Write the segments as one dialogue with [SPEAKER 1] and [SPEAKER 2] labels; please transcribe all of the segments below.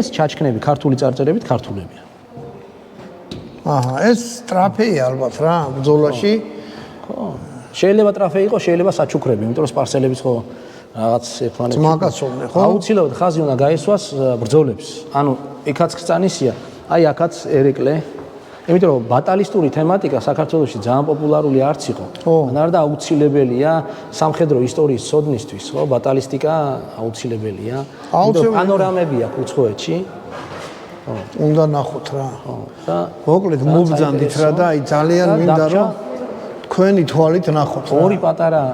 [SPEAKER 1] ეს ჩაჩქნები ქართული წარწერებით ქართულებია.
[SPEAKER 2] აჰა, ეს ტრაფეია ალბათ რა, ბრძოლაში.
[SPEAKER 1] ხო. შეიძლება ტრაფეი იყოს, შეიძლება საჩუქრები, იმიტომ რომ სპარსელებიც ხო რაღაც ერთმანეთს
[SPEAKER 2] ძმაკაცობდნენ, ხო?
[SPEAKER 1] აუცილებლად ხაზი უნდა გაესვას ბრძოლებს. ანუ იქაც ხსწანისია, აი აქაც ერეკლე. იმიტომ რომ ბატალისტური თემატიკა საქართველოში ძალიან პოპულარული არც იყო. მანარდა აუცილებელია სამხედრო ისტორიის ცოდნისთვის, ხო, ბატალისტიკა აუცილებელია. იმიტომ პანორამები აქვს უცხოეთში.
[SPEAKER 2] უნდა ნახოთ რა.
[SPEAKER 1] ხო, და
[SPEAKER 2] მოკლედ მობრძანდით რა და აი ძალიან მინდა რომ თქვენი თვალით ნახოთ რა.
[SPEAKER 1] ორი პატარა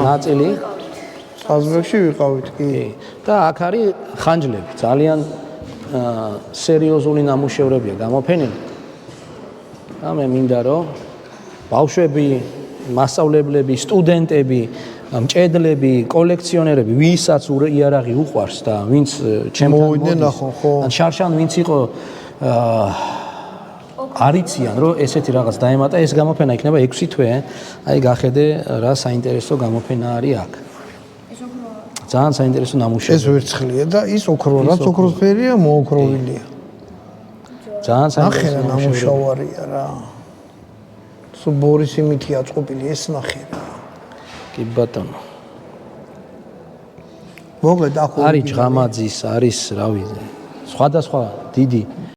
[SPEAKER 1] ნაწილი
[SPEAKER 2] საზღვრებში ვიყავით კი.
[SPEAKER 1] და აქ არის ხანჯლები, ძალიან სერიოზული ნამუშევრებია გამოფენილი. და მე მინდა რომ ბავშვები, მასწავლებლები, სტუდენტები, მჭედლები, კოლექციონერები, ვისაც იარაღი უყვარს და ვინც ჩემთან
[SPEAKER 2] მოვიდნენ ნახონ, ხო.
[SPEAKER 1] ან შარშან ვინც იყო არიციან რომ ესეთი რაღაც დაემატა, ეს გამოფენა იქნება 6 თვე. აი გახედე რა საინტერესო გამოფენა არის აქ. ძალიან საინტერესო ნამუშევარი.
[SPEAKER 2] ეს ვერცხლია და ის ოქრო, რაც ოქროსფერია, მოოქროვილია.
[SPEAKER 1] ძალიან საინტერესო
[SPEAKER 2] ნამუშევარია რა. სულ ბორის იმითი აწყობილი ეს ნახე რა.
[SPEAKER 1] კი ბატონო.
[SPEAKER 2] მოკლედ ახლა
[SPEAKER 1] არის ჯღამაძის, არის რავი, სხვადასხვა დიდი